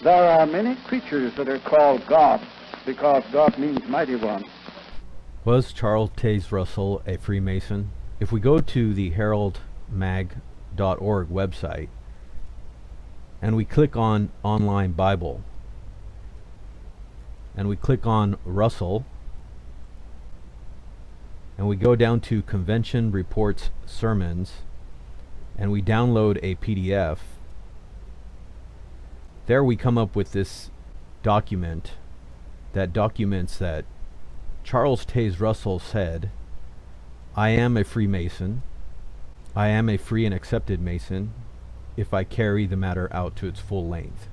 There are many creatures that are called gods because God means mighty one. Was Charles Taze Russel a Freemason? If we go to the heraldmag.org website and we click on Online Bible and we click on Russell and we go down to Convention Reports Sermons and we download a PDF, there we come up with this document that documents that Charles Taze Russel said, "I am a Freemason. I am a free and accepted Mason if I carry the matter out to its full length."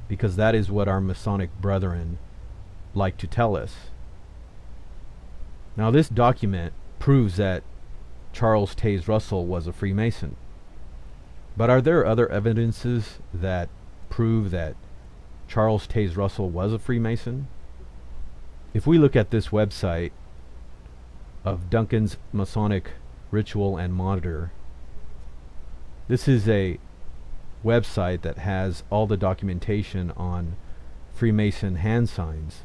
Because that is what our Masonic brethren like to tell us. Now this document proves that Charles Taze Russel was a Freemason. But are there other evidences that prove that Charles Taze Russel was a Freemason? If we look at this website of Duncan's Masonic Ritual and Monitor, this is a website that has all the documentation on Freemason hand signs.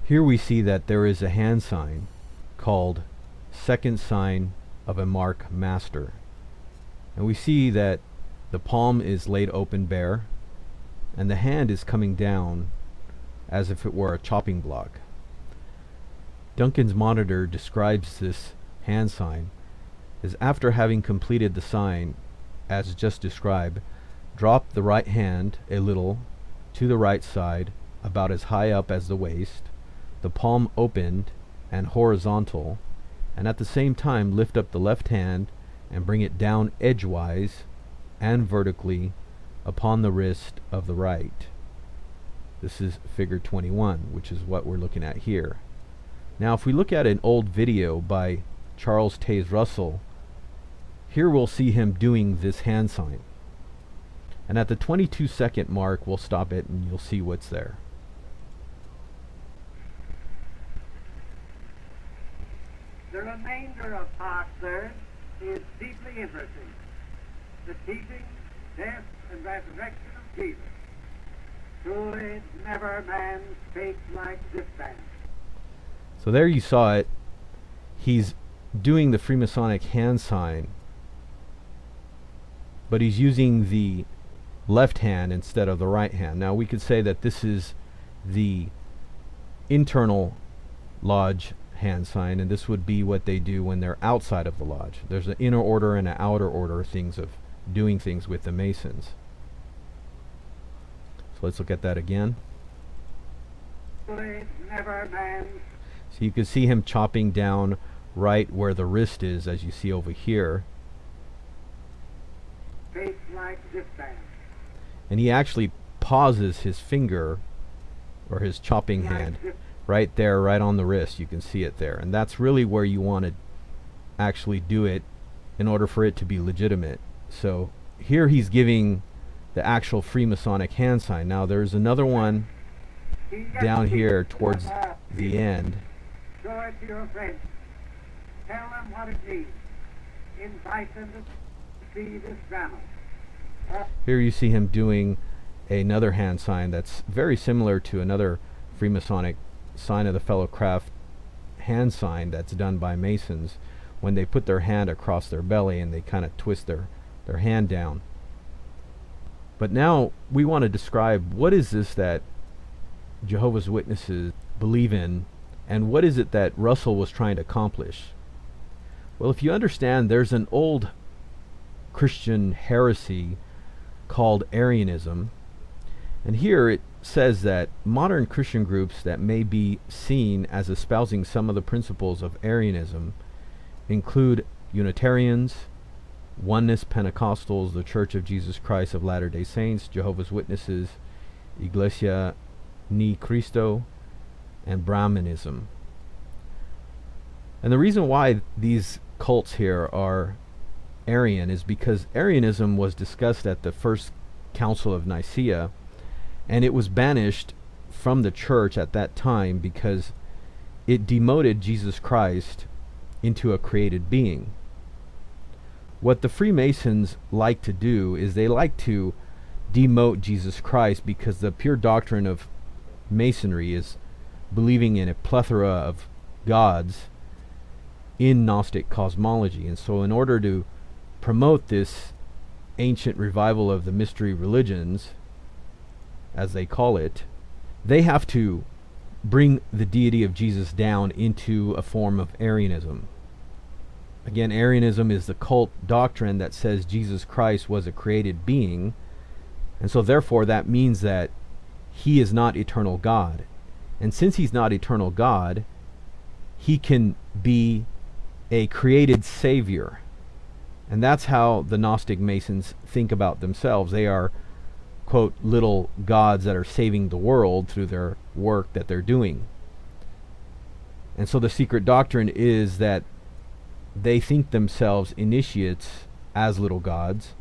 Here we see that there is a hand sign called Second Sign of a Mark Master. And we see that the palm is laid open bare, and the hand is coming down as if it were a chopping block. Duncan's Monitor describes this hand sign as, after having completed the sign as just described, drop the right hand a little to the right side, about as high up as the waist, the palm opened and horizontal, and at the same time lift up the left hand and bring it down edgewise and vertically upon the wrist of the right. This is figure 21, which is what we're looking at here. Now if we look at an old video by Charles Taze Russel, here we'll see him doing this hand sign. And at the 22-second mark, we'll stop it and you'll see what's there. The remainder of Part Third is deeply interesting. The teaching, death, and resurrection of Jesus. Truly never man spake like this man. So there you saw it. He's doing the Freemasonic hand sign, but he's using the left hand instead of the right hand. Now we could say that this is the internal lodge hand sign, and this would be what they do when they're outside of the lodge. There's an inner order and an outer order things of doing things with the Masons. So let's look at that again. Never man. So you can see him chopping down right where the wrist is, as you see over here. Spake like this man. And he actually pauses his finger, or his chopping hand, right there, right on the wrist. You can see it there. And that's really where you want to actually do it in order for it to be legitimate. So here he's giving the actual Freemasonic hand sign. Now there's another one down here towards the end. Show it to your friends. Tell them what it means. Invite them to see this drama. Here you see him doing another hand sign that's very similar to another Freemasonic sign of the fellow craft hand sign that's done by Masons when they put their hand across their belly and they kind of twist their hand down. But now we want to describe what is this that Jehovah's Witnesses believe in, and what is it that Russell was trying to accomplish. Well, if you understand, there's an old Christian heresy called Arianism, and here it says that modern Christian groups that may be seen as espousing some of the principles of Arianism include Unitarians, Oneness Pentecostals, the Church of Jesus Christ of Latter-day Saints, Jehovah's Witnesses, Iglesia Ni Cristo, and Brahmanism. And the reason why these cults here are Arian is because Arianism was discussed at the First Council of Nicaea, and it was banished from the church at that time because it demoted Jesus Christ into a created being. What the Freemasons like to do is they like to demote Jesus Christ, because the pure doctrine of Masonry is believing in a plethora of gods in Gnostic cosmology. And so in order to promote this ancient revival of the mystery religions, as they call it, they have to bring the deity of Jesus down into a form of Arianism. Again, Arianism is the cult doctrine that says Jesus Christ was a created being, and so therefore that means that he is not eternal God. And since he's not eternal God, he can be a created savior. And that's how the Gnostic Masons think about themselves. They are, quote, little gods that are saving the world through their work that they're doing. And so the secret doctrine is that they think themselves initiates as little gods,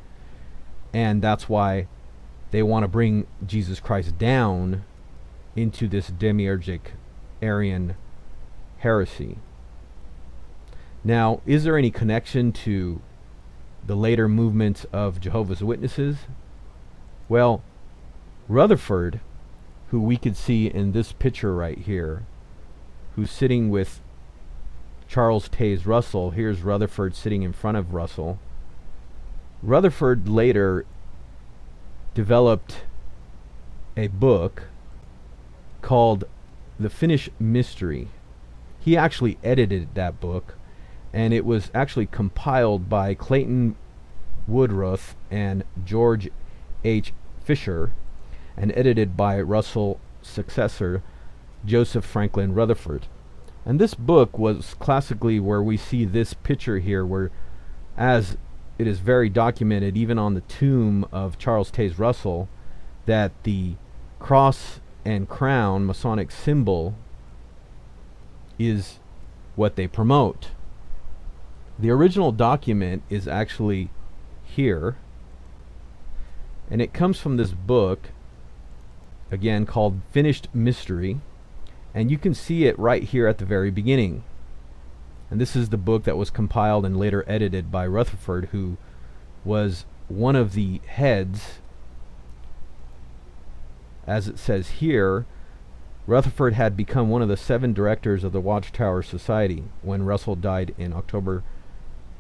and that's why they want to bring Jesus Christ down into this demiurgic Arian heresy. Now, is there any connection to the later movements of Jehovah's Witnesses? Well, Rutherford, who we could see in this picture right here, who's sitting with Charles Taze Russel. Here's Rutherford sitting in front of Russell. Rutherford later developed a book called The Finished Mystery. He actually edited that book, and it was actually compiled by Clayton Woodruff and George H. Fisher, and edited by Russell's successor, Joseph Franklin Rutherford. And this book was classically where we see this picture here, where, as it is very documented even on the tomb of Charles Taze Russel, that the cross and crown Masonic symbol is what they promote. The original document is actually here, and it comes from this book, again called Finished Mystery, and you can see it right here at the very beginning. And this is the book that was compiled and later edited by Rutherford, who was one of the heads. As it says here, Rutherford had become one of the 7 directors of the Watchtower Society when Russell died in October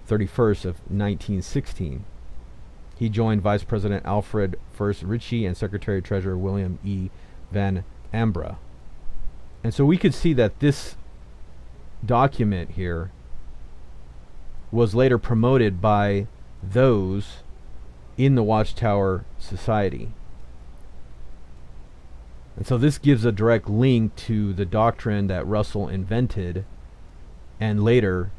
31st of 1916. He joined Vice President Alfred First Ritchie and Secretary Treasurer William E. Van Ambra. And so we could see that this document here was later promoted by those in the Watchtower Society. And so this gives a direct link to the doctrine that Russell invented and later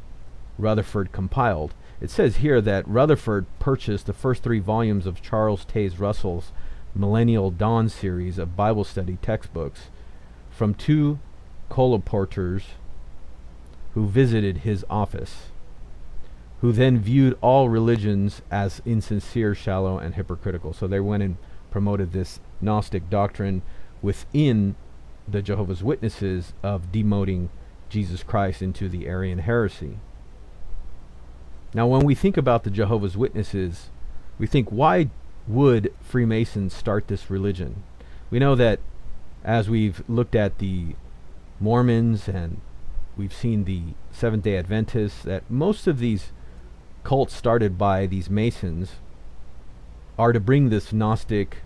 Rutherford compiled. It says here that Rutherford purchased the first 3 volumes of Charles Taze Russel's Millennial Dawn series of Bible study textbooks from 2 colporteurs who visited his office, who then viewed all religions as insincere, shallow, and hypocritical. So they went and promoted this Gnostic doctrine within the Jehovah's Witnesses of demoting Jesus Christ into the Arian heresy. Now, when we think about the Jehovah's Witnesses, we think, why would Freemasons start this religion? We know that as we've looked at the Mormons and we've seen the Seventh-day Adventists, that most of these cults started by these Masons are to bring this Gnostic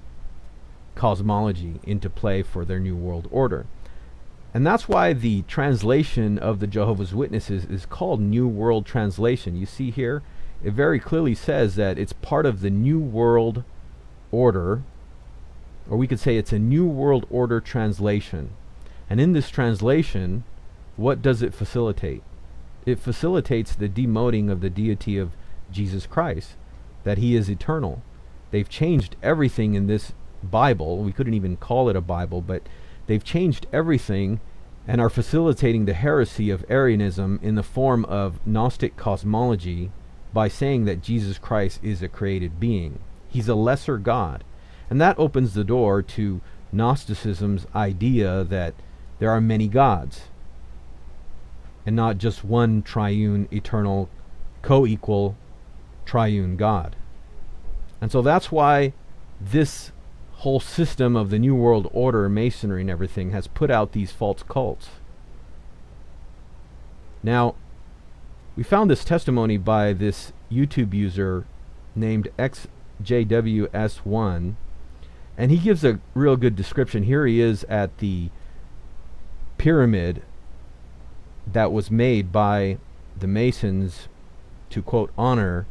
cosmology into play for their New World Order. And that's why the translation of the Jehovah's Witnesses is called New World Translation. You see here, it very clearly says that it's part of the New World Order, or we could say it's a New World Order translation. And in this translation, what does it facilitate? It facilitates the demoting of the deity of Jesus Christ, that he is eternal. They've changed everything in this Bible. We couldn't even call it a Bible, but they've changed everything and are facilitating the heresy of Arianism in the form of Gnostic cosmology by saying that Jesus Christ is a created being. He's a lesser God. And that opens the door to Gnosticism's idea that there are many gods and not just one triune, eternal, co-equal, triune God. And so that's why this whole system of the New World Order, Masonry and everything, has put out these false cults. Now, we found this testimony by this YouTube user named XJWS1, and he gives a real good description. Here he is at the pyramid that was made by the Masons to, quote, honor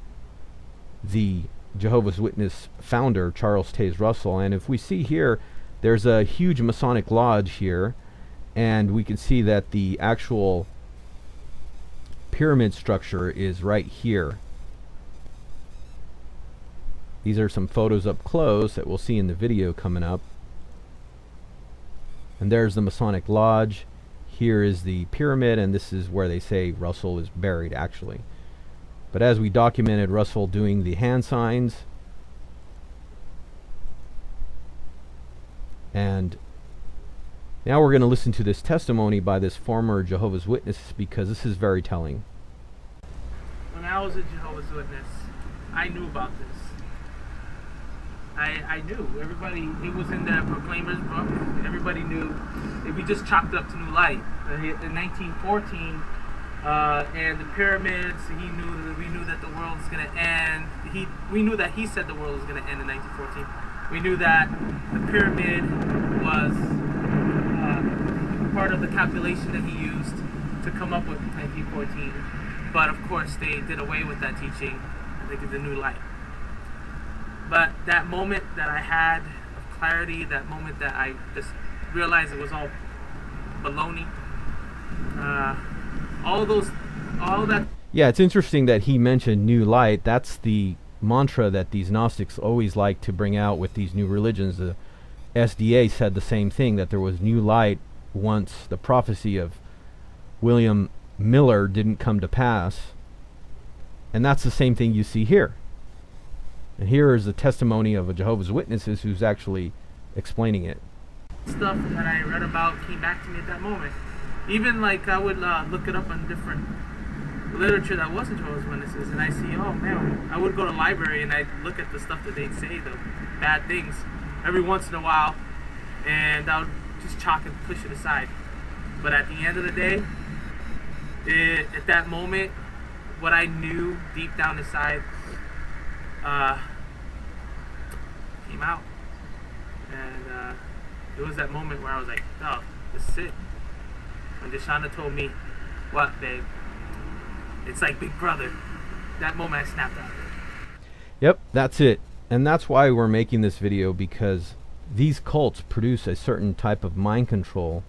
the Jehovah's Witness founder, Charles Taze Russel. And if we see here, there's a huge Masonic lodge here, and we can see that the actual pyramid structure is right here. These are some photos up close that we'll see in the video coming up. And there's the Masonic lodge. Here is the pyramid, and this is where they say Russell is buried, actually. But as we documented Russell doing the hand signs, and now we're going to listen to this testimony by this former Jehovah's Witness, because this is very telling. When I was a Jehovah's Witness, I knew about this. I knew. Everybody, it was in the Proclaimer's book. Everybody knew. If we just chalked it up to New Light. In 1914, and the pyramids, we knew that the world was going to end. We knew that he said the world was going to end in 1914. We knew that the pyramid was part of the calculation that he used to come up with 1914. But of course, they did away with that teaching. I think it's the New Light. But that moment that I had of clarity, that moment that I just realized it was all baloney, all that. Yeah, it's interesting that he mentioned New Light. That's the mantra that these Gnostics always like to bring out with these new religions. The SDA said the same thing, that there was New Light once the prophecy of William Miller didn't come to pass. And that's the same thing you see here. And here is the testimony of a Jehovah's Witnesses who's actually explaining it. Stuff that I read about came back to me at that moment. Even like I would look it up on different literature that wasn't Jehovah's Witnesses, and I see, oh man, I would go to the library and I'd look at the stuff that they'd say, the bad things, every once in a while, and I would just chalk and push it aside. But at the end of the day, at that moment, what I knew deep down inside came out, and it was that moment where I was like, oh, this is it. When Deshauna told me, what, babe? It's like Big Brother. That moment I snapped out of it. Yep, that's it. And that's why we're making this video, because these cults produce a certain type of mind control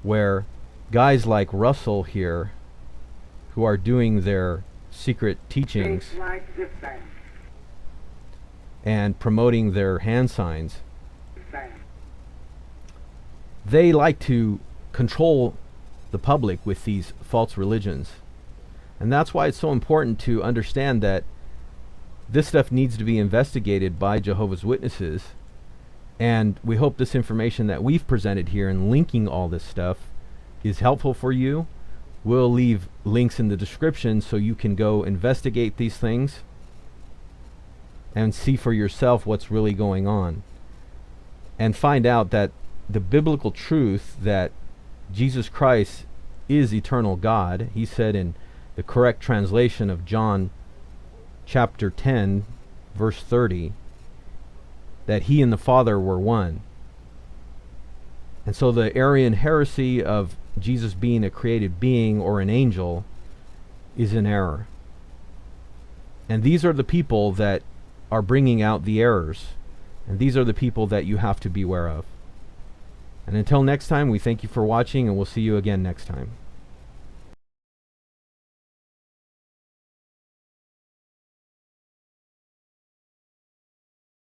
where guys like Russell here, who are doing their secret teachings and promoting their hand signs, they like to control the public with these false religions. And that's why it's so important to understand that this stuff needs to be investigated by Jehovah's Witnesses. And we hope this information that we've presented here and linking all this stuff is helpful for you. We'll leave links in the description so you can go investigate these things and see for yourself what's really going on, and find out that the biblical truth that Jesus Christ is eternal God. He said in the correct translation of John chapter 10 verse 30 that he and the Father were one. And so the Arian heresy of Jesus being a created being or an angel is in error. And these are the people that are bringing out the errors. And these are the people that you have to beware of. And until next time, we thank you for watching, and we'll see you again next time.